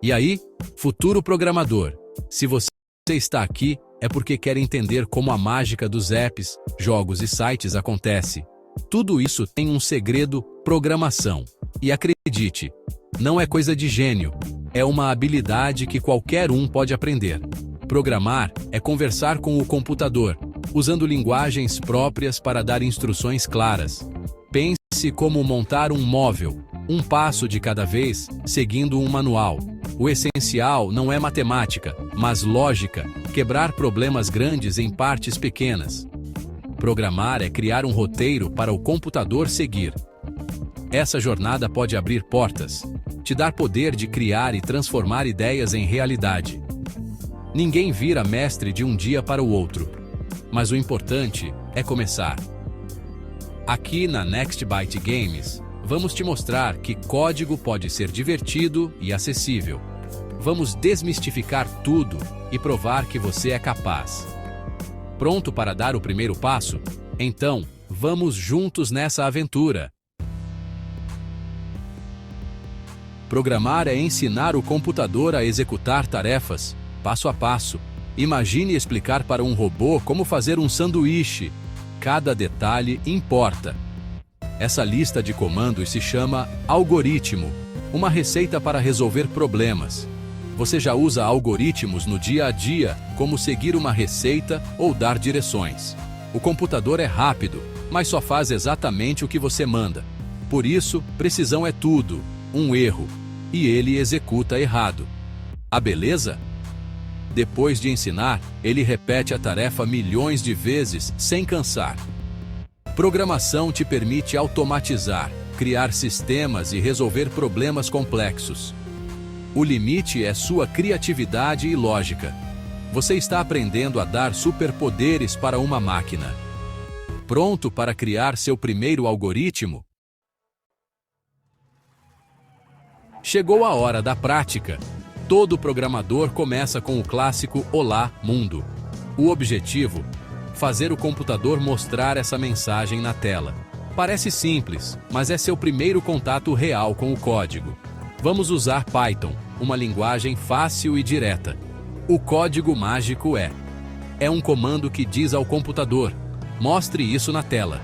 E aí, futuro programador, se você está aqui, é porque quer entender como a mágica dos apps, jogos e sites acontece. Tudo isso tem um segredo: programação. E acredite, não é coisa de gênio, é uma habilidade que qualquer um pode aprender. Programar é conversar com o computador, usando linguagens próprias para dar instruções claras. Pense como montar um móvel, um passo de cada vez, seguindo um manual. O essencial não é matemática, mas lógica, quebrar problemas grandes em partes pequenas. Programar é criar um roteiro para o computador seguir. Essa jornada pode abrir portas, te dar poder de criar e transformar ideias em realidade. Ninguém vira mestre de um dia para o outro, mas o importante é começar. Aqui na Next Byte Games, vamos te mostrar que código pode ser divertido e acessível. Vamos desmistificar tudo e provar que você é capaz. Pronto para dar o primeiro passo? Então, vamos juntos nessa aventura. Programar é ensinar o computador a executar tarefas, passo a passo. Imagine explicar para um robô como fazer um sanduíche. Cada detalhe importa. Essa lista de comandos se chama algoritmo, uma receita para resolver problemas. Você já usa algoritmos no dia a dia, como seguir uma receita ou dar direções. O computador é rápido, mas só faz exatamente o que você manda. Por isso, precisão é tudo, um erro, e ele executa errado. A beleza? Depois de ensinar, ele repete a tarefa milhões de vezes sem cansar. Programação te permite automatizar, criar sistemas e resolver problemas complexos. O limite é sua criatividade e lógica. Você está aprendendo a dar superpoderes para uma máquina. Pronto para criar seu primeiro algoritmo? Chegou a hora da prática. Todo programador começa com o clássico Olá, mundo. O objetivo? Fazer o computador mostrar essa mensagem na tela. Parece simples, mas é seu primeiro contato real com o código. Vamos usar Python, uma linguagem fácil e direta. O código mágico é um comando que diz ao computador: mostre isso na tela.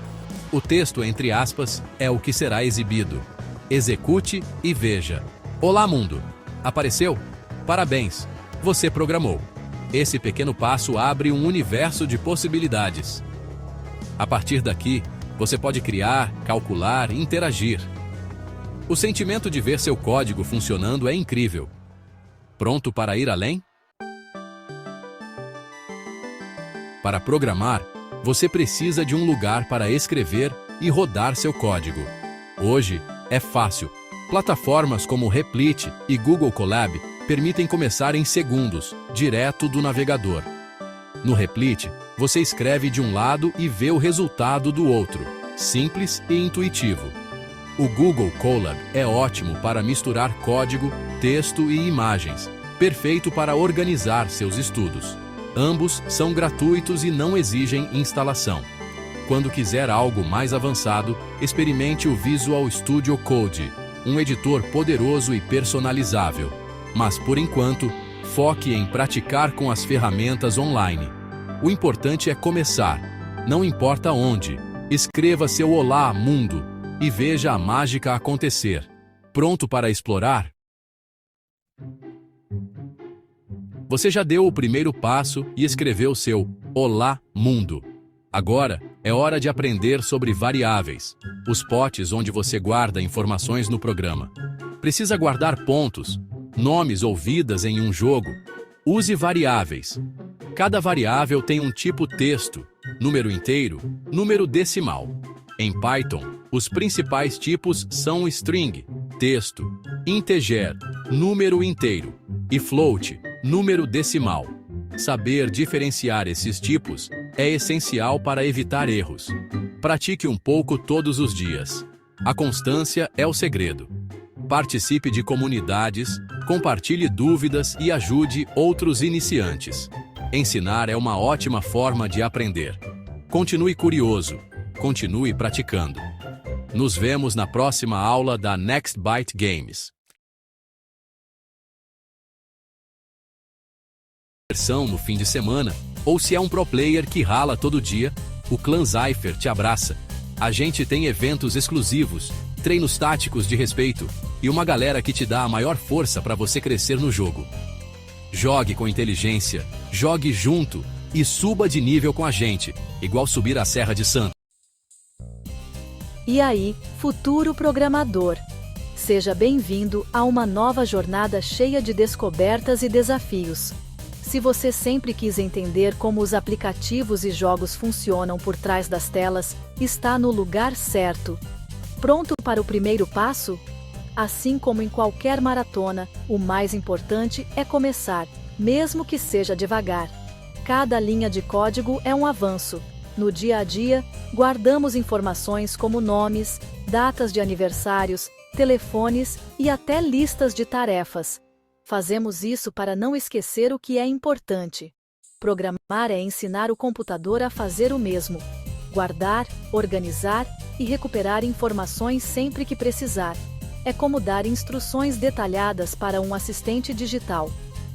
O texto entre aspas é o que será exibido. Execute e veja. Olá, mundo! Apareceu? Parabéns! Você programou. Esse pequeno passo abre um universo de possibilidades. A partir daqui, você pode criar, calcular e interagir. O sentimento de ver seu código funcionando é incrível. Pronto para ir além? Para programar, você precisa de um lugar para escrever e rodar seu código. Hoje, é fácil. Plataformas como Replit e Google Colab permitem começar em segundos, direto do navegador. No Replit, você escreve de um lado e vê o resultado do outro. Simples e intuitivo. O Google Colab é ótimo para misturar código, texto e imagens, perfeito para organizar seus estudos. Ambos são gratuitos e não exigem instalação. Quando quiser algo mais avançado, experimente o Visual Studio Code, um editor poderoso e personalizável. Mas, por enquanto, foque em praticar com as ferramentas online. O importante é começar. Não importa onde. Escreva seu Olá, mundo, e veja a mágica acontecer. Pronto para explorar? Você já deu o primeiro passo e escreveu seu Olá, mundo. Agora, é hora de aprender sobre variáveis, os potes onde você guarda informações no programa. Precisa guardar pontos, nomes ou vidas em um jogo? Use variáveis. Cada variável tem um tipo texto, número inteiro, número decimal. Em Python, os principais tipos são string, texto, integer, número inteiro, e float, número decimal. Saber diferenciar esses tipos é essencial para evitar erros. Pratique um pouco todos os dias. A constância é o segredo. Participe de comunidades, compartilhe dúvidas e ajude outros iniciantes. Ensinar é uma ótima forma de aprender. Continue curioso, continue praticando. Nos vemos na próxima aula da Next Byte Games. diversão no fim de semana, ou se é um pro player que rala todo dia, o Clã Zypher te abraça. A gente tem eventos exclusivos, treinos táticos de respeito e uma galera que te dá a maior força para você crescer no jogo. Jogue com inteligência, jogue junto e suba de nível com a gente, igual subir a Serra de Santo. E aí, futuro programador? Seja bem-vindo a uma nova jornada cheia de descobertas e desafios. Se você sempre quis entender como os aplicativos e jogos funcionam por trás das telas, está no lugar certo. Pronto para o primeiro passo? Assim como em qualquer maratona, o mais importante é começar, mesmo que seja devagar. Cada linha de código é um avanço. No dia a dia, guardamos informações como nomes, datas de aniversários, telefones e até listas de tarefas. Fazemos isso para não esquecer o que é importante. Programar é ensinar o computador a fazer o mesmo. Guardar, organizar e recuperar informações sempre que precisar. É como dar instruções detalhadas para um assistente digital.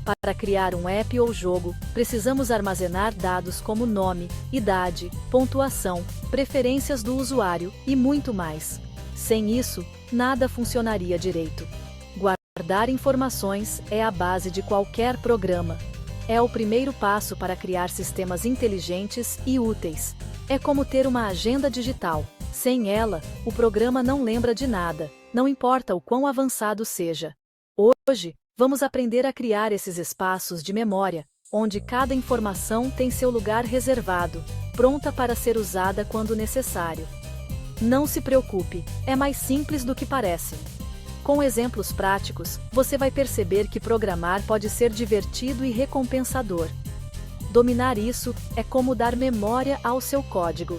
Para criar um app ou jogo, precisamos armazenar dados como nome, idade, pontuação, preferências do usuário e muito mais. Sem isso, nada funcionaria direito. Guardar informações é a base de qualquer programa. É o primeiro passo para criar sistemas inteligentes e úteis. É como ter uma agenda digital. Sem ela, o programa não lembra de nada, não importa o quão avançado seja. Hoje, vamos aprender a criar esses espaços de memória, onde cada informação tem seu lugar reservado, pronta para ser usada quando necessário. Não se preocupe, é mais simples do que parece. Com exemplos práticos, você vai perceber que programar pode ser divertido e recompensador. Dominar isso é como dar memória ao seu código.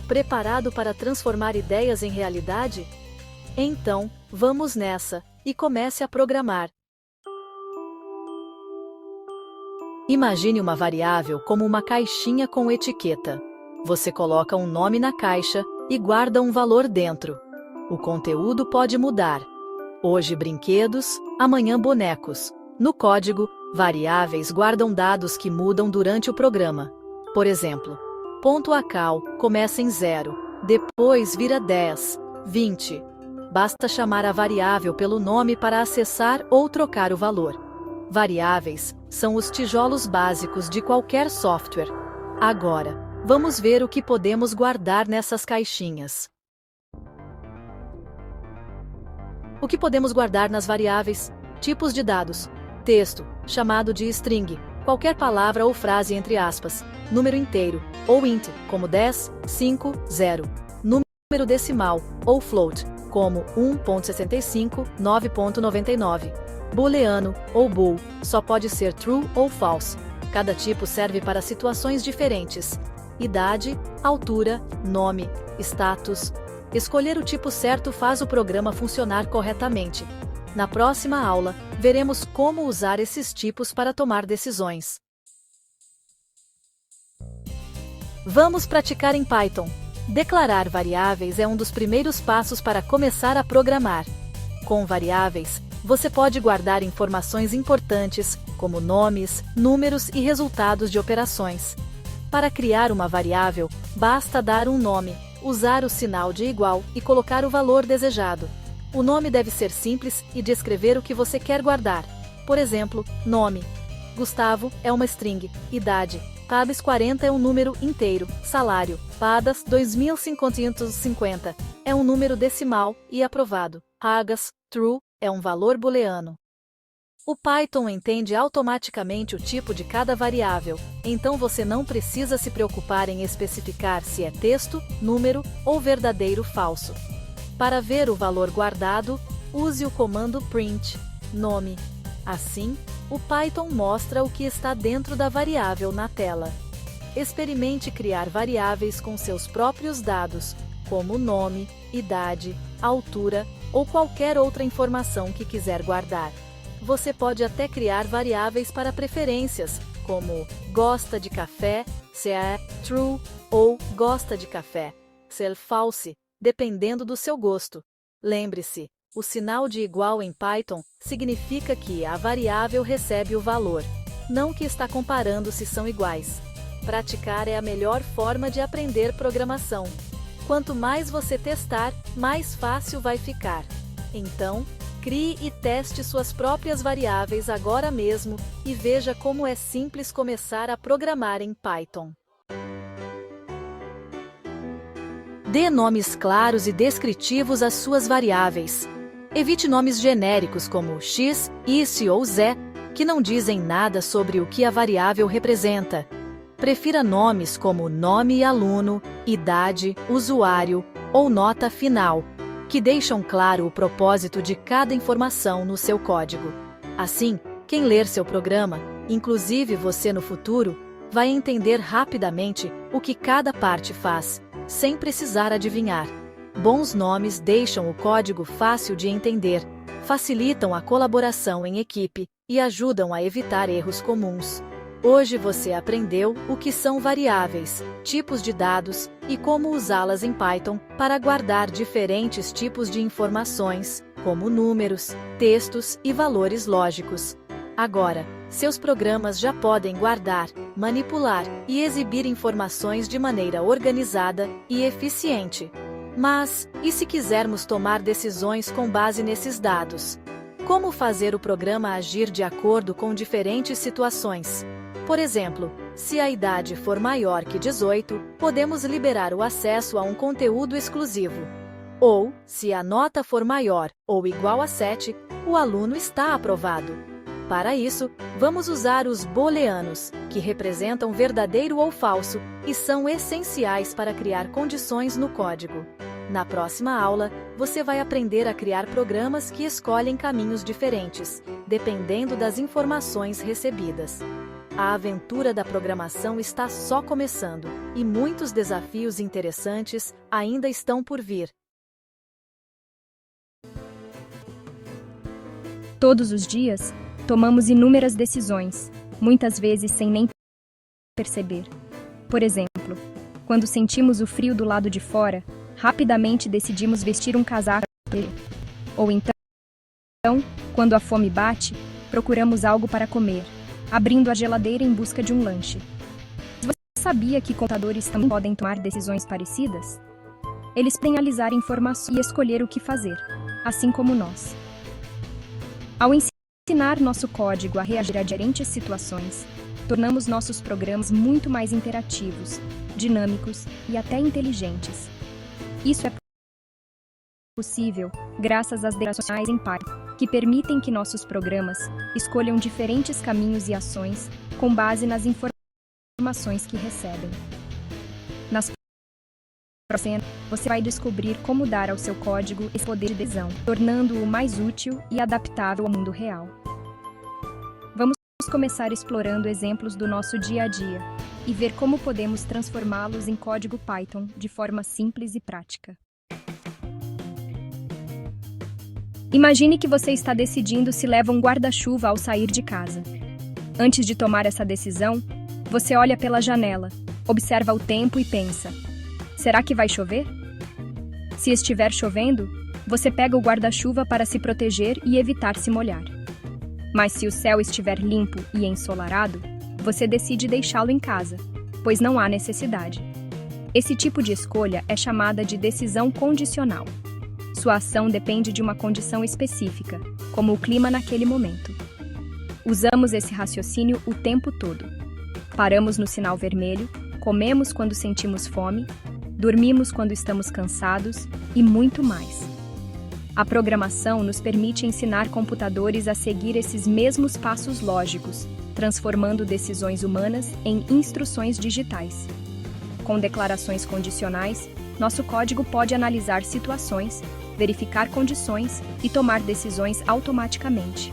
Preparado para transformar ideias em realidade? Então, vamos nessa, e comece a programar. Imagine uma variável como uma caixinha com etiqueta. Você coloca um nome na caixa e guarda um valor dentro. O conteúdo pode mudar. Hoje brinquedos, amanhã bonecos. No código, variáveis guardam dados que mudam durante o programa. Por exemplo, ponto a cal começa em 0, depois vira 10, 20. Basta chamar a variável pelo nome para acessar ou trocar o valor. Variáveis são os tijolos básicos de qualquer software. Agora, vamos ver o que podemos guardar nessas caixinhas. O que podemos guardar nas variáveis? Tipos de dados. Texto, chamado de string, qualquer palavra ou frase entre aspas. Número inteiro, ou int, como 10, 5, 0. Número decimal, ou float, como 1.65, 9.99. Booleano, ou bool, só pode ser true ou false. Cada tipo serve para situações diferentes. Idade, altura, nome, status. Escolher o tipo certo faz o programa funcionar corretamente. Na próxima aula, veremos como usar esses tipos para tomar decisões. Vamos praticar em Python. Declarar variáveis é um dos primeiros passos para começar a programar. Com variáveis, você pode guardar informações importantes, como nomes, números e resultados de operações. Para criar uma variável, basta dar um nome, usar o sinal de igual e colocar o valor desejado. O nome deve ser simples e descrever o que você quer guardar. Por exemplo, nome. Gustavo é uma string. Idade. Pabs 40 é um número inteiro. Salário. Padas 2550 é um número decimal e aprovado. Hagas, true, é um valor booleano. O Python entende automaticamente o tipo de cada variável, então você não precisa se preocupar em especificar se é texto, número ou verdadeiro falso. Para ver o valor guardado, use o comando print nome. Assim, o Python mostra o que está dentro da variável na tela. Experimente criar variáveis com seus próprios dados, como nome, idade, altura ou qualquer outra informação que quiser guardar. Você pode até criar variáveis para preferências, como gosta de café, se é true, ou gosta de café, se é false, dependendo do seu gosto. Lembre-se, o sinal de igual em Python significa que a variável recebe o valor. não que está comparando se são iguais. Praticar é a melhor forma de aprender programação. Quanto mais você testar, mais fácil vai ficar. Então, crie e teste suas próprias variáveis agora mesmo e veja como é simples começar a programar em Python. Dê nomes claros e descritivos às suas variáveis. Evite nomes genéricos como x, isso ou z, que não dizem nada sobre o que a variável representa. Prefira nomes como nome e aluno, idade, usuário ou nota final, que deixam claro o propósito de cada informação no seu código. Assim, quem ler seu programa, inclusive você no futuro, vai entender rapidamente o que cada parte faz, sem precisar adivinhar. Bons nomes deixam o código fácil de entender, facilitam a colaboração em equipe e ajudam a evitar erros comuns. Hoje você aprendeu o que são variáveis, tipos de dados e como usá-las em Python para guardar diferentes tipos de informações, como números, textos e valores lógicos. Agora, seus programas já podem guardar, manipular e exibir informações de maneira organizada e eficiente. Mas, e se quisermos tomar decisões com base nesses dados? Como fazer o programa agir de acordo com diferentes situações? Por exemplo, se a idade for maior que 18, podemos liberar o acesso a um conteúdo exclusivo. Ou, se a nota for maior ou igual a 7, o aluno está aprovado. Para isso, vamos usar os booleanos, que representam verdadeiro ou falso e são essenciais para criar condições no código. Na próxima aula, você vai aprender a criar programas que escolhem caminhos diferentes, dependendo das informações recebidas. A aventura da programação está só começando, e muitos desafios interessantes ainda estão por vir. Todos os dias, tomamos inúmeras decisões, muitas vezes sem nem perceber. Por exemplo, quando sentimos o frio do lado de fora, rapidamente decidimos vestir um casaco. Ou então, quando a fome bate, procuramos algo para comer, abrindo a geladeira em busca de um lanche. Você sabia que computadores também podem tomar decisões parecidas? Eles podem analisar informações e escolher o que fazer, assim como nós. Ao ensinar nosso código a reagir a diferentes situações, tornamos nossos programas muito mais interativos, dinâmicos e até inteligentes. Isso é possível graças às declarações em Python, que permitem que nossos programas escolham diferentes caminhos e ações com base nas informações que recebem. Nas próximas, você vai descobrir como dar ao seu código esse poder de decisão, tornando-o mais útil e adaptável ao mundo real. Vamos começar explorando exemplos do nosso dia a dia e ver como podemos transformá-los em código Python de forma simples e prática. Imagine que você está decidindo se leva um guarda-chuva ao sair de casa. Antes de tomar essa decisão, você olha pela janela, observa o tempo e pensa: será que vai chover? Se estiver chovendo, você pega o guarda-chuva para se proteger e evitar se molhar. Mas se o céu estiver limpo e ensolarado, você decide deixá-lo em casa, pois não há necessidade. Esse tipo de escolha é chamada de decisão condicional. Sua ação depende de uma condição específica, como o clima naquele momento. Usamos esse raciocínio o tempo todo. Paramos no sinal vermelho, comemos quando sentimos fome, dormimos quando estamos cansados e muito mais. A programação nos permite ensinar computadores a seguir esses mesmos passos lógicos, transformando decisões humanas em instruções digitais. Com declarações condicionais, nosso código pode analisar situações, verificar condições e tomar decisões automaticamente.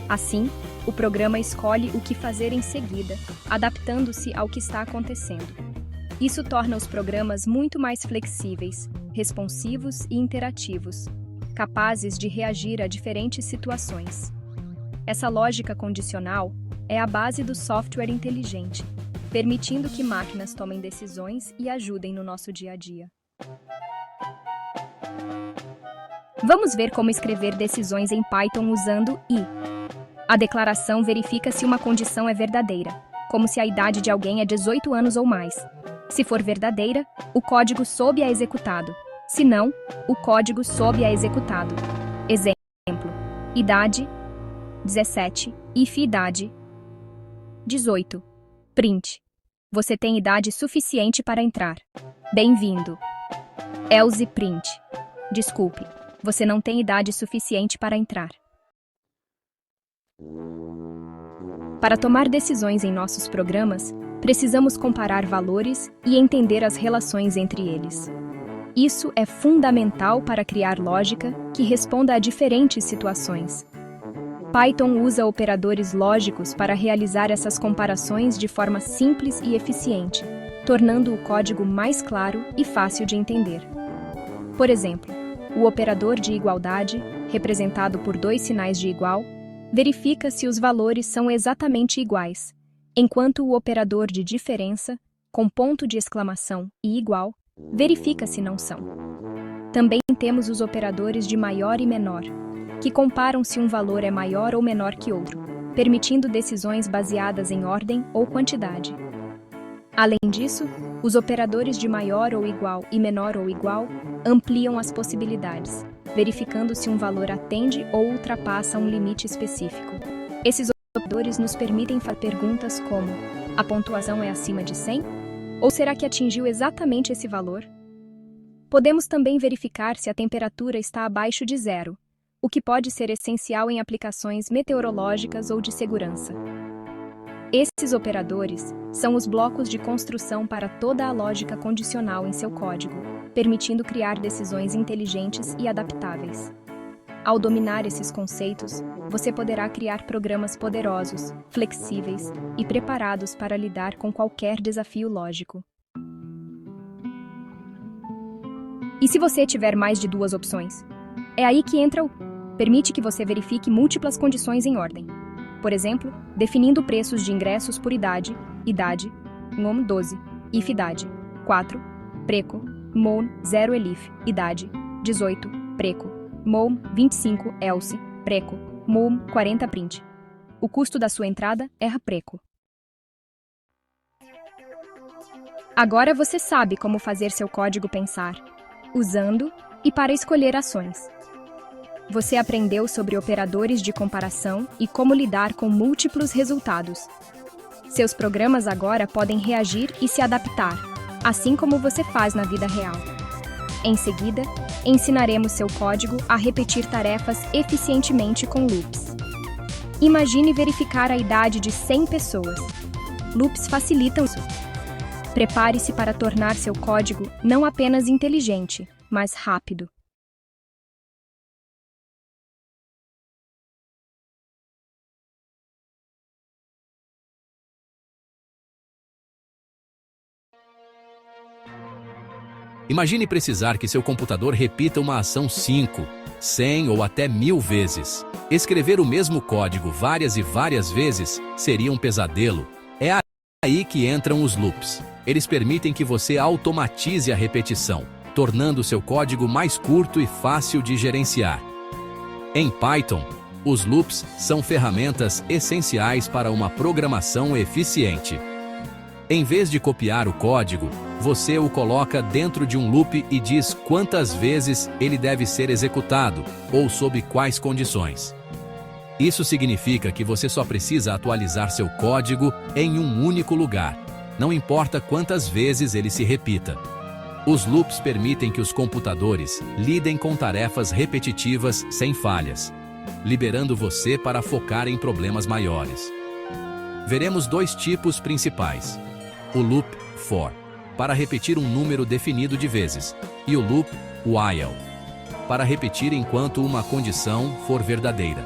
Assim, o programa escolhe o que fazer em seguida, adaptando-se ao que está acontecendo. Isso torna os programas muito mais flexíveis, responsivos e interativos, capazes de reagir a diferentes situações. Essa lógica condicional é a base do software inteligente, permitindo que máquinas tomem decisões e ajudem no nosso dia a dia. Vamos ver como escrever decisões em Python usando i. A declaração verifica se uma condição é verdadeira, como se a idade de alguém é 18 anos ou mais. Se for verdadeira, o código sob é executado. Se não, o código sob é executado. Exemplo: idade 17, if idade 18. Print. Você tem idade suficiente para entrar. Bem-vindo. Else print. Desculpe, você não tem idade suficiente para entrar. Para tomar decisões em nossos programas, precisamos comparar valores e entender as relações entre eles. Isso é fundamental para criar lógica que responda a diferentes situações. Python usa operadores lógicos para realizar essas comparações de forma simples e eficiente, tornando o código mais claro e fácil de entender. Por exemplo, o operador de igualdade, representado por dois sinais de igual, verifica se os valores são exatamente iguais, enquanto o operador de diferença, com ponto de exclamação e igual, verifica se não são. Também temos os operadores de maior e menor, que comparam se um valor é maior ou menor que outro, permitindo decisões baseadas em ordem ou quantidade. Além disso, os operadores de maior ou igual e menor ou igual ampliam as possibilidades, verificando se um valor atende ou ultrapassa um limite específico. Esses operadores nos permitem fazer perguntas como: a pontuação é acima de 100? Ou será que atingiu exatamente esse valor? Podemos também verificar se a temperatura está abaixo de zero, o que pode ser essencial em aplicações meteorológicas ou de segurança. Esses operadores são os blocos de construção para toda a lógica condicional em seu código, permitindo criar decisões inteligentes e adaptáveis. Ao dominar esses conceitos, você poderá criar programas poderosos, flexíveis e preparados para lidar com qualquer desafio lógico. E se você tiver mais de duas opções? É aí que entra o permite que você verifique múltiplas condições em ordem. Por exemplo, definindo preços de ingressos por idade, mon 12, if idade, 4, preco, mon 0 elif, idade, 18, preco, mon 25 else, preco, mon 40 print. O custo da sua entrada é preco. Agora você sabe como fazer seu código pensar, usando e para escolher ações. Você aprendeu sobre operadores de comparação e como lidar com múltiplos resultados. Seus programas agora podem reagir e se adaptar, assim como você faz na vida real. Em seguida, ensinaremos seu código a repetir tarefas eficientemente com loops. Imagine verificar a idade de 100 pessoas. Loops facilitam isso. Prepare-se para tornar seu código não apenas inteligente, mas rápido. Imagine precisar que seu computador repita uma ação 5, 100 ou até 1000 vezes. Escrever o mesmo código várias e várias vezes seria um pesadelo. É aí que entram os loops. Eles permitem que você automatize a repetição, tornando seu código mais curto e fácil de gerenciar. Em Python, os loops são ferramentas essenciais para uma programação eficiente. Em vez de copiar o código, você o coloca dentro de um loop e diz quantas vezes ele deve ser executado, ou sob quais condições. Isso significa que você só precisa atualizar seu código em um único lugar, não importa quantas vezes ele se repita. Os loops permitem que os computadores lidem com tarefas repetitivas sem falhas, liberando você para focar em problemas maiores. Veremos dois tipos principais: o loop for, para repetir um número definido de vezes, e o loop while, para repetir enquanto uma condição for verdadeira.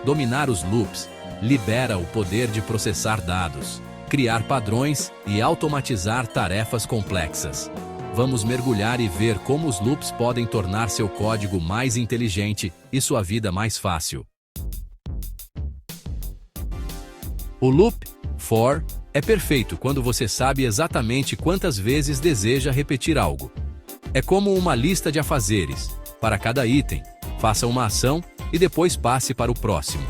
Dominar os loops libera o poder de processar dados, criar padrões e automatizar tarefas complexas. Vamos mergulhar e ver como os loops podem tornar seu código mais inteligente e sua vida mais fácil. O loop for é perfeito quando você sabe exatamente quantas vezes deseja repetir algo. É como uma lista de afazeres. Para cada item, faça uma ação e depois passe para o próximo.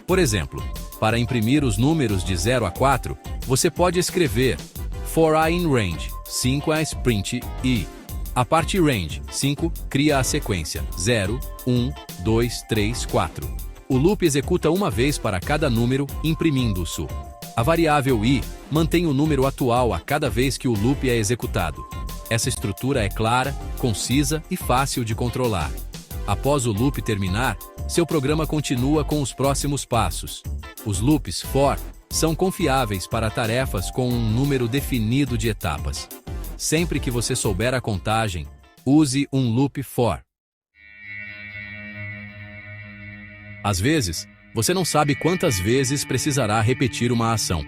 Por exemplo, para imprimir os números de 0 a 4, você pode escrever for I in range, 5 as print I. A parte range, 5, cria a sequência 0, 1, 2, 3, 4. O loop executa uma vez para cada número, imprimindo-o. A variável I mantém o número atual a cada vez que o loop é executado. Essa estrutura é clara, concisa e fácil de controlar. Após o loop terminar, seu programa continua com os próximos passos. Os loops for são confiáveis para tarefas com um número definido de etapas. Sempre que você souber a contagem, use um loop for. Às vezes, você não sabe quantas vezes precisará repetir uma ação.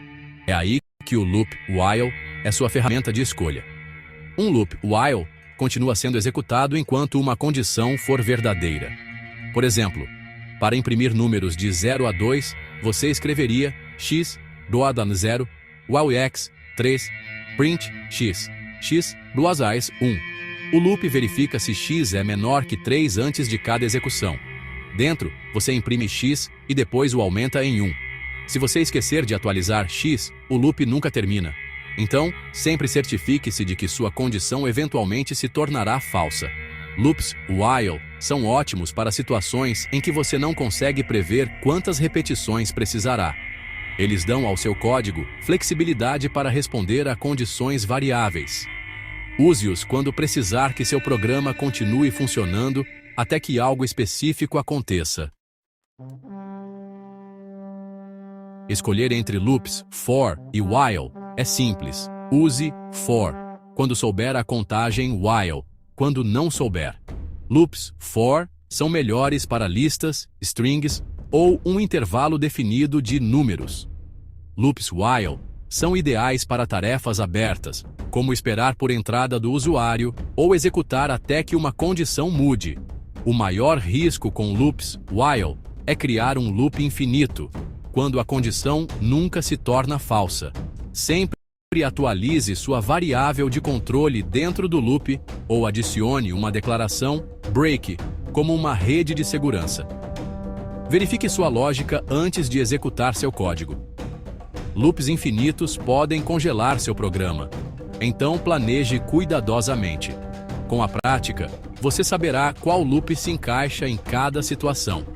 É aí que o loop while é sua ferramenta de escolha. Um loop while continua sendo executado enquanto uma condição for verdadeira. Por exemplo, para imprimir números de 0 a 2, você escreveria x, doada 0, while x, 3, print x, x, 2 as 1. O loop verifica se x é menor que 3 antes de cada execução. Dentro, você imprime x e depois o aumenta em 1. Se você esquecer de atualizar x, o loop nunca termina. Então, sempre certifique-se de que sua condição eventualmente se tornará falsa. Loops while são ótimos para situações em que você não consegue prever quantas repetições precisará. Eles dão ao seu código flexibilidade para responder a condições variáveis. Use-os quando precisar que seu programa continue funcionando até que algo específico aconteça. Escolher entre loops for e while é simples. Use for quando souber a contagem while, quando não souber. Loops for são melhores para listas, strings ou um intervalo definido de números. Loops while são ideais para tarefas abertas, como esperar por entrada do usuário ou executar até que uma condição mude. O maior risco com loops while é criar um loop infinito, quando a condição nunca se torna falsa. Sempre atualize sua variável de controle dentro do loop ou adicione uma declaração break como uma rede de segurança. Verifique sua lógica antes de executar seu código. Loops infinitos podem congelar seu programa, então planeje cuidadosamente. Com a prática, você saberá qual loop se encaixa em cada situação.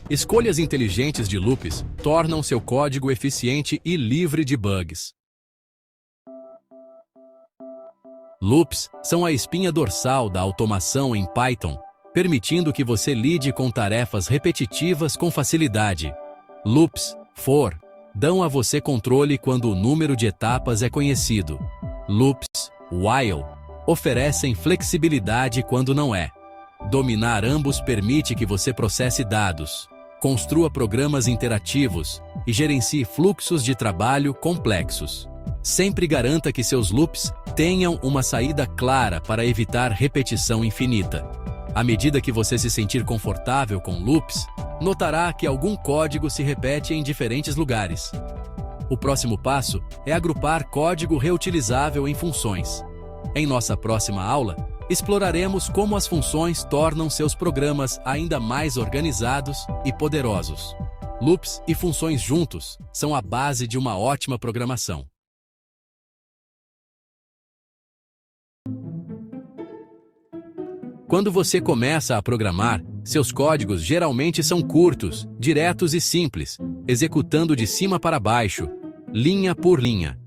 Escolhas inteligentes de loops tornam seu código eficiente e livre de bugs. Loops são a espinha dorsal da automação em Python, permitindo que você lide com tarefas repetitivas com facilidade. Loops for dão a você controle quando o número de etapas é conhecido. Loops while oferecem flexibilidade quando não é. Dominar ambos permite que você processe dados, construa programas interativos e gerencie fluxos de trabalho complexos. Sempre garanta que seus loops tenham uma saída clara para evitar repetição infinita. À medida que você se sentir confortável com loops, notará que algum código se repete em diferentes lugares. O próximo passo é agrupar código reutilizável em funções. Em nossa próxima aula, exploraremos como as funções tornam seus programas ainda mais organizados e poderosos. Loops e funções juntos são a base de uma ótima programação. Quando você começa a programar, seus códigos geralmente são curtos, diretos e simples, executando de cima para baixo, linha por linha.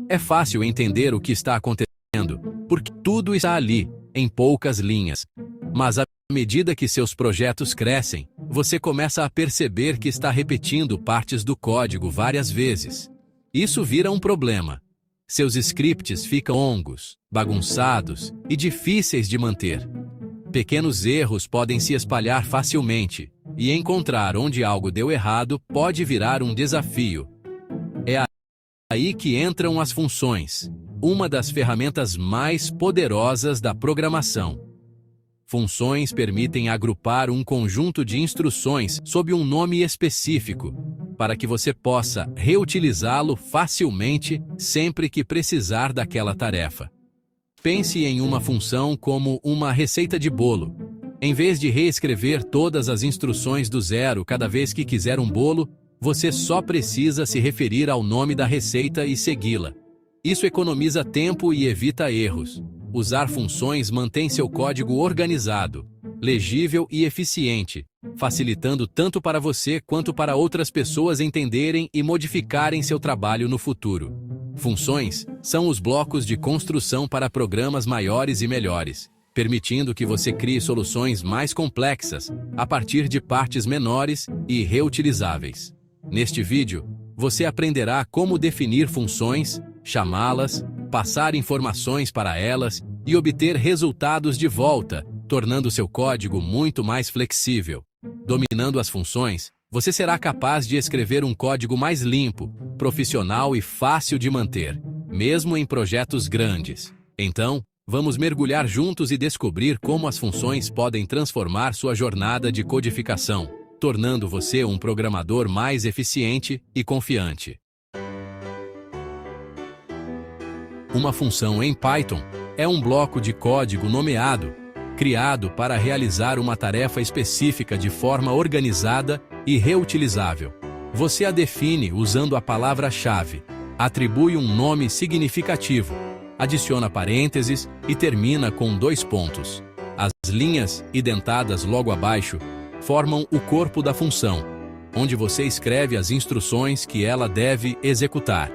É fácil entender o que está acontecendo, porque tudo está ali, em poucas linhas. Mas à medida que seus projetos crescem, você começa a perceber que está repetindo partes do código várias vezes. Isso vira um problema. Seus scripts ficam longos, bagunçados e difíceis de manter. Pequenos erros podem se espalhar facilmente, e encontrar onde algo deu errado pode virar um desafio. É aí que entram as funções, uma das ferramentas mais poderosas da programação. Funções permitem agrupar um conjunto de instruções sob um nome específico, para que você possa reutilizá-lo facilmente sempre que precisar daquela tarefa. Pense em uma função como uma receita de bolo. Em vez de reescrever todas as instruções do zero cada vez que quiser um bolo, você só precisa se referir ao nome da receita e segui-la. Isso economiza tempo e evita erros. Usar funções mantém seu código organizado, legível e eficiente, facilitando tanto para você quanto para outras pessoas entenderem e modificarem seu trabalho no futuro. Funções são os blocos de construção para programas maiores e melhores, permitindo que você crie soluções mais complexas a partir de partes menores e reutilizáveis. Neste vídeo, você aprenderá como definir funções, chamá-las, passar informações para elas e obter resultados de volta, tornando seu código muito mais flexível. Dominando as funções, você será capaz de escrever um código mais limpo, profissional e fácil de manter, mesmo em projetos grandes. Então, vamos mergulhar juntos e descobrir como as funções podem transformar sua jornada de codificação, tornando você um programador mais eficiente e confiante. Uma função em Python é um bloco de código nomeado, criado para realizar uma tarefa específica de forma organizada e reutilizável. Você a define usando a palavra-chave, atribui um nome significativo, adiciona parênteses e termina com 2 pontos. As linhas, indentadas logo abaixo, formam o corpo da função, onde você escreve as instruções que ela deve executar.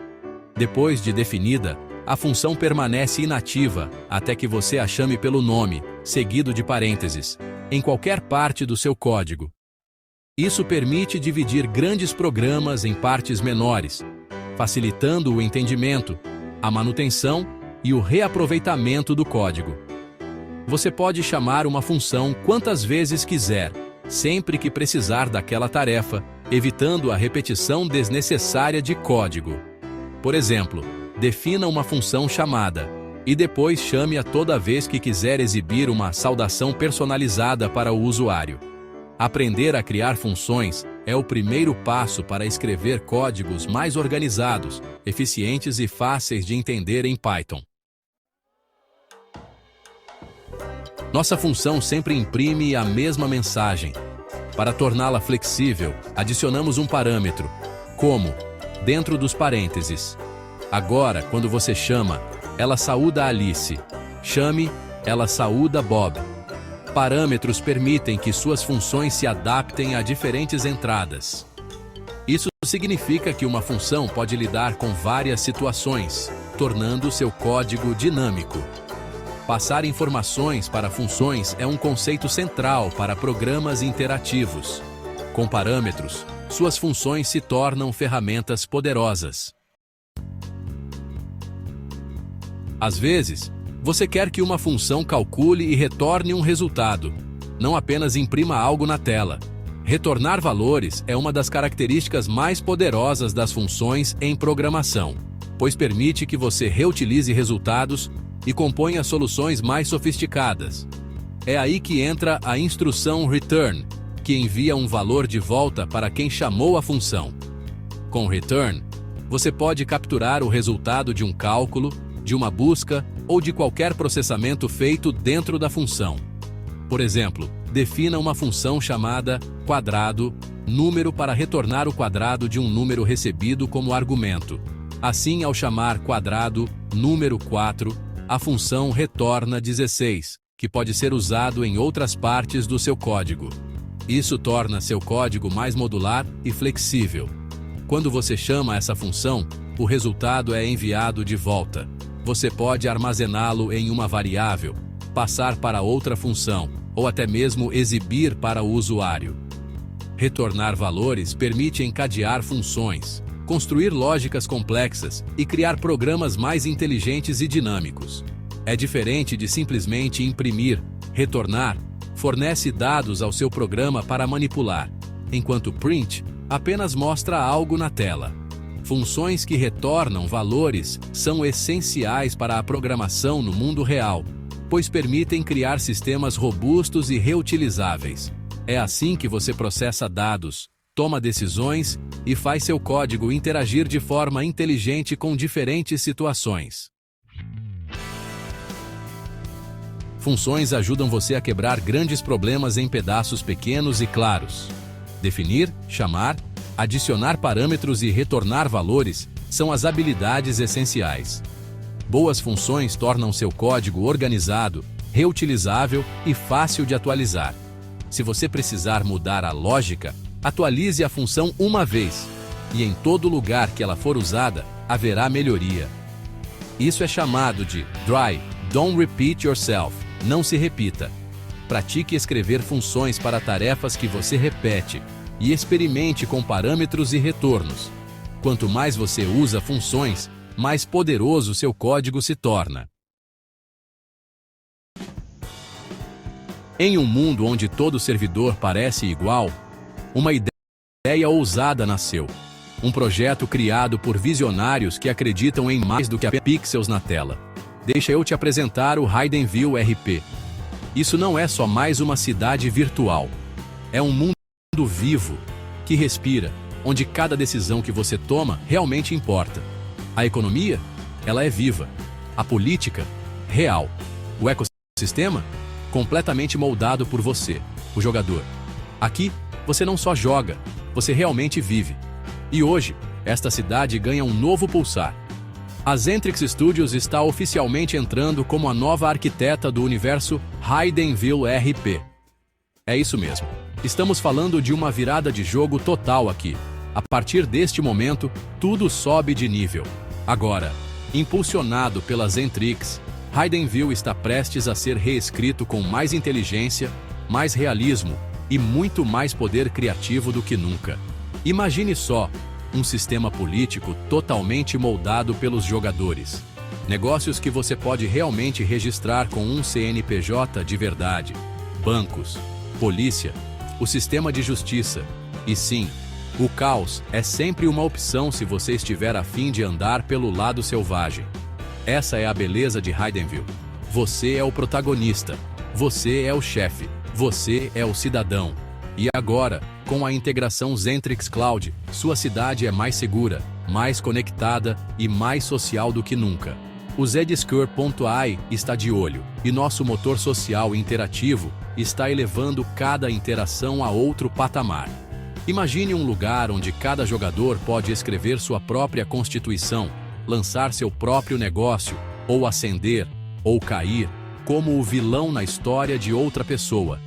Depois de definida, a função permanece inativa até que você a chame pelo nome, seguido de parênteses, em qualquer parte do seu código. Isso permite dividir grandes programas em partes menores, facilitando o entendimento, a manutenção e o reaproveitamento do código. Você pode chamar uma função quantas vezes quiser, sempre que precisar daquela tarefa, evitando a repetição desnecessária de código. Por exemplo, defina uma função chamada, e depois chame-a toda vez que quiser exibir uma saudação personalizada para o usuário. Aprender a criar funções é o primeiro passo para escrever códigos mais organizados, eficientes e fáceis de entender em Python. Nossa função sempre imprime a mesma mensagem. Para torná-la flexível, adicionamos um parâmetro, como, dentro dos parênteses. Agora, quando você chama, ela saúda Alice. Chame, ela saúda Bob. Parâmetros permitem que suas funções se adaptem a diferentes entradas. Isso significa que uma função pode lidar com várias situações, tornando seu código dinâmico. Passar informações para funções é um conceito central para programas interativos. Com parâmetros, suas funções se tornam ferramentas poderosas. Às vezes, você quer que uma função calcule e retorne um resultado, não apenas imprima algo na tela. Retornar valores é uma das características mais poderosas das funções em programação, pois permite que você reutilize resultados e componha soluções mais sofisticadas. É aí que entra a instrução return, que envia um valor de volta para quem chamou a função. Com return, você pode capturar o resultado de um cálculo, de uma busca ou de qualquer processamento feito dentro da função. Por exemplo, defina uma função chamada quadrado número para retornar o quadrado de um número recebido como argumento. Assim, ao chamar quadrado número 4, a função retorna 16, que pode ser usado em outras partes do seu código. Isso torna seu código mais modular e flexível. Quando você chama essa função, o resultado é enviado de volta. Você pode armazená-lo em uma variável, passar para outra função, ou até mesmo exibir para o usuário. Retornar valores permite encadear funções, construir lógicas complexas e criar programas mais inteligentes e dinâmicos. É diferente de simplesmente imprimir. Retornar fornece dados ao seu programa para manipular, enquanto print apenas mostra algo na tela. Funções que retornam valores são essenciais para a programação no mundo real, pois permitem criar sistemas robustos e reutilizáveis. É assim que você processa dados, toma decisões e faz seu código interagir de forma inteligente com diferentes situações. Funções ajudam você a quebrar grandes problemas em pedaços pequenos e claros. Definir, chamar, adicionar parâmetros e retornar valores são as habilidades essenciais. Boas funções tornam seu código organizado, reutilizável e fácil de atualizar. Se você precisar mudar a lógica, atualize a função uma vez, e em todo lugar que ela for usada, haverá melhoria. Isso é chamado de Dry, Don't Repeat Yourself. Não se repita. Pratique escrever funções para tarefas que você repete e experimente com parâmetros e retornos. Quanto mais você usa funções, mais poderoso seu código se torna. Em um mundo onde todo servidor parece igual, uma ideia ousada nasceu. Um projeto criado por visionários que acreditam em mais do que pixels na tela. Deixa eu te apresentar o Hiddenville RP. Isso não é só mais uma cidade virtual. É um mundo vivo, que respira, onde cada decisão que você toma realmente importa. A economia, ela é viva. A política, real. O ecossistema, completamente moldado por você, o jogador. Aqui, você não só joga, você realmente vive. E hoje, esta cidade ganha um novo pulsar. A Zentrix Studios está oficialmente entrando como a nova arquiteta do universo Hiddenville RP. É isso mesmo. Estamos falando de uma virada de jogo total aqui. A partir deste momento, tudo sobe de nível. Agora, impulsionado pela Zentrix, Hiddenville está prestes a ser reescrito com mais inteligência, mais realismo e muito mais poder criativo do que nunca. Imagine só, um sistema político totalmente moldado pelos jogadores. Negócios que você pode realmente registrar com um CNPJ de verdade. Bancos, polícia, o sistema de justiça. E sim, o caos é sempre uma opção se você estiver a fim de andar pelo lado selvagem. Essa é a beleza de Hiddenville. Você é o protagonista. Você é o chefe. Você é o cidadão. E agora, com a integração Zentrix Cloud, sua cidade é mais segura, mais conectada e mais social do que nunca. O Zscure.ai está de olho, e nosso motor social interativo está elevando cada interação a outro patamar. Imagine um lugar onde cada jogador pode escrever sua própria constituição, lançar seu próprio negócio, ou ascender, ou cair, como o vilão na história de outra pessoa.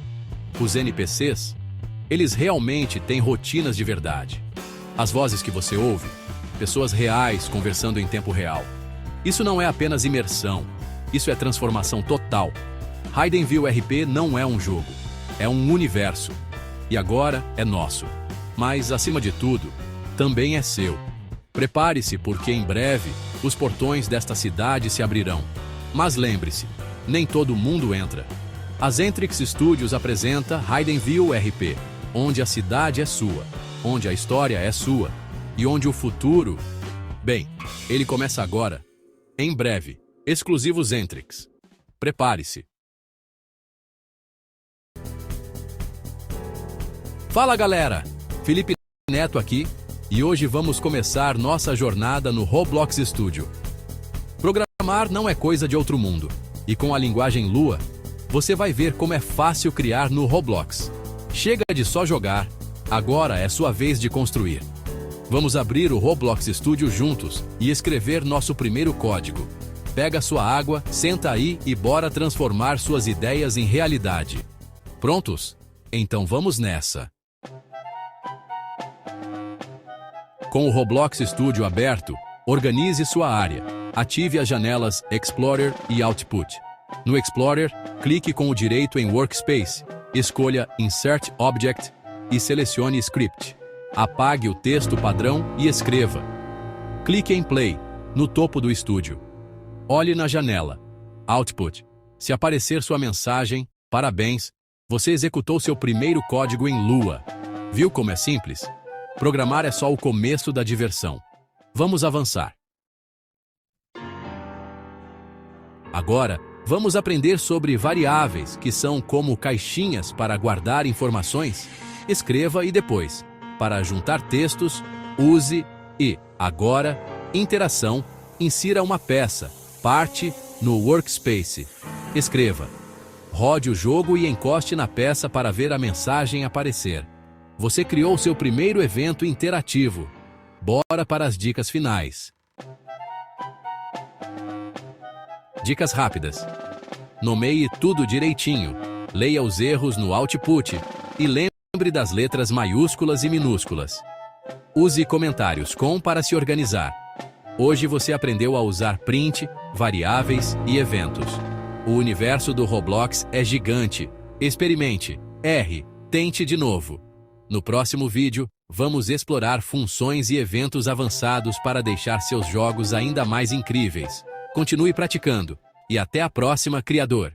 Os NPCs, eles realmente têm rotinas de verdade. As vozes que você ouve, pessoas reais conversando em tempo real. Isso não é apenas imersão, isso é transformação total. Hiddenville RP não é um jogo, é um universo. E agora é nosso. Mas, acima de tudo, também é seu. Prepare-se porque em breve os portões desta cidade se abrirão. Mas lembre-se, nem todo mundo entra. A Zentrix Studios apresenta Hiddenville RP, onde a cidade é sua, onde a história é sua, e onde o futuro... Bem, ele começa agora. Em breve, exclusivo Zentrix. Prepare-se. Fala galera, Felipe Neto aqui, e hoje vamos começar nossa jornada no Roblox Studio. Programar não é coisa de outro mundo, e com a linguagem Lua, você vai ver como é fácil criar no Roblox. Chega de só jogar, agora é sua vez de construir. Vamos abrir o Roblox Studio juntos e escrever nosso primeiro código. Pega sua água, senta aí e bora transformar suas ideias em realidade. Prontos? Então vamos nessa! Com o Roblox Studio aberto, organize sua área. Ative as janelas Explorer e Output. No Explorer, clique com o direito em Workspace, escolha Insert Object e selecione Script. Apague o texto padrão e escreva. Clique em Play, no topo do estúdio. Olhe na janela Output. Se aparecer sua mensagem, parabéns, você executou seu primeiro código em Lua. Viu como é simples? Programar é só o começo da diversão. Vamos avançar. Agora, vamos aprender sobre variáveis, que são como caixinhas para guardar informações. Escreva e depois, para juntar textos, use e, agora, interação, insira uma peça, parte, no Workspace. Escreva. Rode o jogo e encoste na peça para ver a mensagem aparecer. Você criou seu primeiro evento interativo. Bora para as dicas finais. Dicas rápidas. Nomeie tudo direitinho. Leia os erros no output e lembre das letras maiúsculas e minúsculas. Use comentários com para se organizar. Hoje você aprendeu a usar print, variáveis e eventos. O universo do Roblox é gigante. Experimente, erre, tente de novo. No próximo vídeo, vamos explorar funções e eventos avançados para deixar seus jogos ainda mais incríveis. Continue praticando. E até a próxima, criador!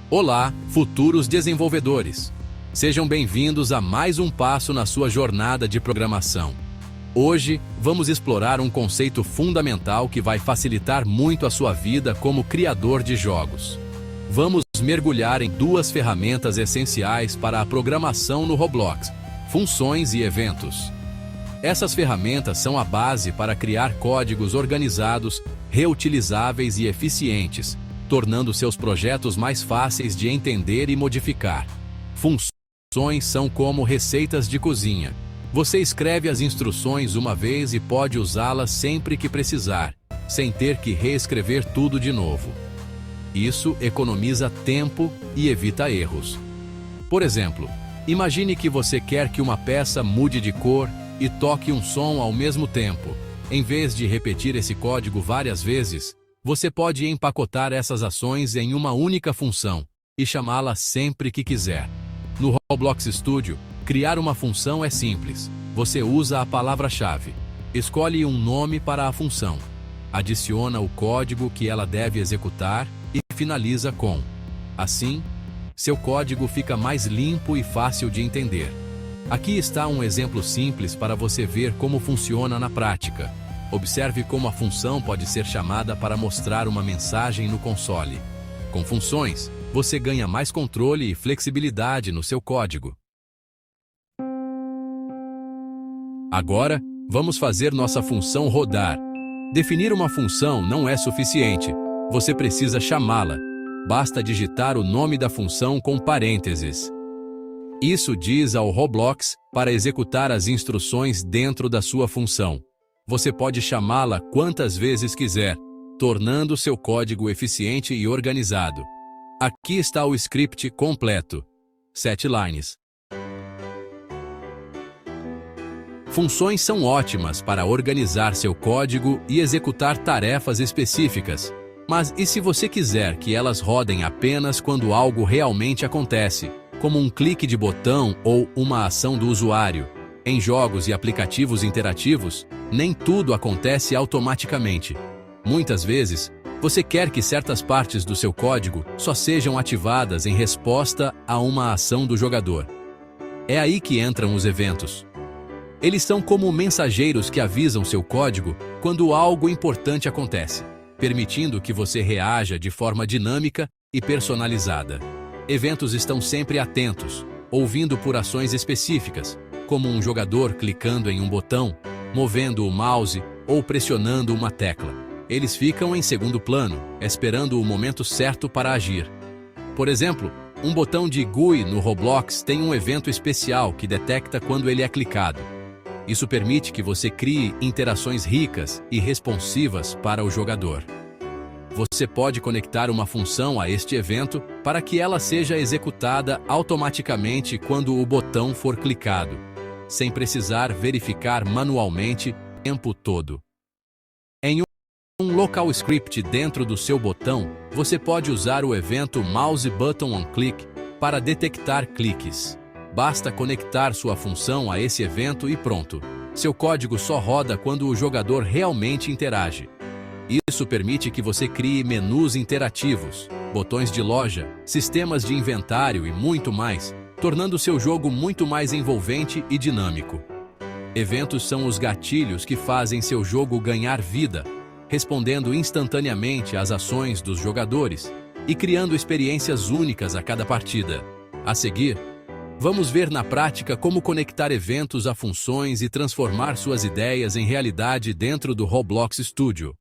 Olá, futuros desenvolvedores! Sejam bem-vindos a mais um passo na sua jornada de programação. Hoje, vamos explorar um conceito fundamental que vai facilitar muito a sua vida como criador de jogos. Vamos mergulhar em duas ferramentas essenciais para a programação no Roblox: funções e eventos. Essas ferramentas são a base para criar códigos organizados, reutilizáveis e eficientes, tornando seus projetos mais fáceis de entender e modificar. Funções são como receitas de cozinha. Você escreve as instruções uma vez e pode usá-las sempre que precisar, sem ter que reescrever tudo de novo. Isso economiza tempo e evita erros. Por exemplo, imagine que você quer que uma peça mude de cor e toque um som ao mesmo tempo. Em vez de repetir esse código várias vezes, você pode empacotar essas ações em uma única função e chamá-la sempre que quiser. No Roblox Studio, criar uma função é simples. Você usa a palavra-chave, escolhe um nome para a função, adiciona o código que ela deve executar e finaliza com. Assim, seu código fica mais limpo e fácil de entender. Aqui está um exemplo simples para você ver como funciona na prática. Observe como a função pode ser chamada para mostrar uma mensagem no console. Com funções, você ganha mais controle e flexibilidade no seu código. Agora, vamos fazer nossa função rodar. Definir uma função não é suficiente. Você precisa chamá-la. Basta digitar o nome da função com parênteses. Isso diz ao Roblox para executar as instruções dentro da sua função. Você pode chamá-la quantas vezes quiser, tornando seu código eficiente e organizado. Aqui está o script completo. 7 lines. Funções são ótimas para organizar seu código e executar tarefas específicas. Mas e se você quiser que elas rodem apenas quando algo realmente acontece, como um clique de botão ou uma ação do usuário? Em jogos e aplicativos interativos, nem tudo acontece automaticamente. Muitas vezes, você quer que certas partes do seu código só sejam ativadas em resposta a uma ação do jogador. É aí que entram os eventos. Eles são como mensageiros que avisam seu código quando algo importante acontece, permitindo que você reaja de forma dinâmica e personalizada. Eventos estão sempre atentos, ouvindo por ações específicas, como um jogador clicando em um botão, movendo o mouse ou pressionando uma tecla. Eles ficam em segundo plano, esperando o momento certo para agir. Por exemplo, um botão de GUI no Roblox tem um evento especial que detecta quando ele é clicado. Isso permite que você crie interações ricas e responsivas para o jogador. Você pode conectar uma função a este evento para que ela seja executada automaticamente quando o botão for clicado, sem precisar verificar manualmente o tempo todo. Em um local script dentro do seu botão, você pode usar o evento Mouse Button on Click para detectar cliques. Basta conectar sua função a esse evento e pronto. Seu código só roda quando o jogador realmente interage. Isso permite que você crie menus interativos, botões de loja, sistemas de inventário e muito mais, tornando seu jogo muito mais envolvente e dinâmico. Eventos são os gatilhos que fazem seu jogo ganhar vida, respondendo instantaneamente às ações dos jogadores e criando experiências únicas a cada partida. A seguir, vamos ver na prática como conectar eventos a funções e transformar suas ideias em realidade dentro do Roblox Studio.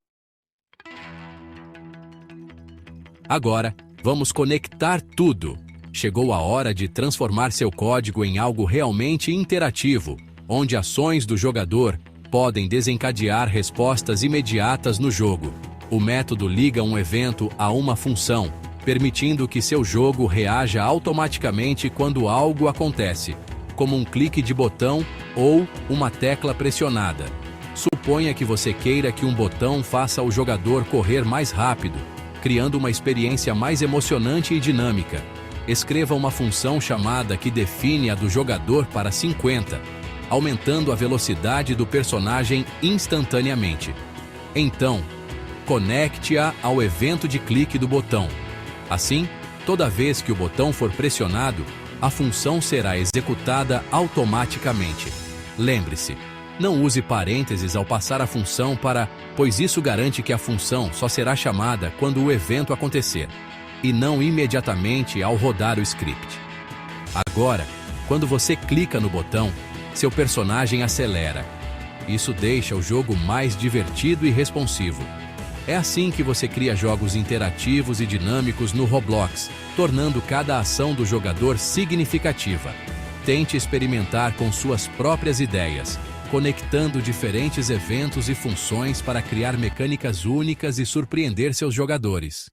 Agora, vamos conectar tudo. Chegou a hora de transformar seu código em algo realmente interativo, onde ações do jogador podem desencadear respostas imediatas no jogo. O método liga um evento a uma função, permitindo que seu jogo reaja automaticamente quando algo acontece, como um clique de botão ou uma tecla pressionada. Suponha que você queira que um botão faça o jogador correr mais rápido, criando uma experiência mais emocionante e dinâmica. Escreva uma função chamada que define a do jogador para 50, aumentando a velocidade do personagem instantaneamente. Então, conecte-a ao evento de clique do botão. Assim, toda vez que o botão for pressionado, a função será executada automaticamente. Lembre-se, não use parênteses ao passar a função pois isso garante que a função só será chamada quando o evento acontecer, e não imediatamente ao rodar o script. Agora, quando você clica no botão, seu personagem acelera. Isso deixa o jogo mais divertido e responsivo. É assim que você cria jogos interativos e dinâmicos no Roblox, tornando cada ação do jogador significativa. Tente experimentar com suas próprias ideias, conectando diferentes eventos e funções para criar mecânicas únicas e surpreender seus jogadores.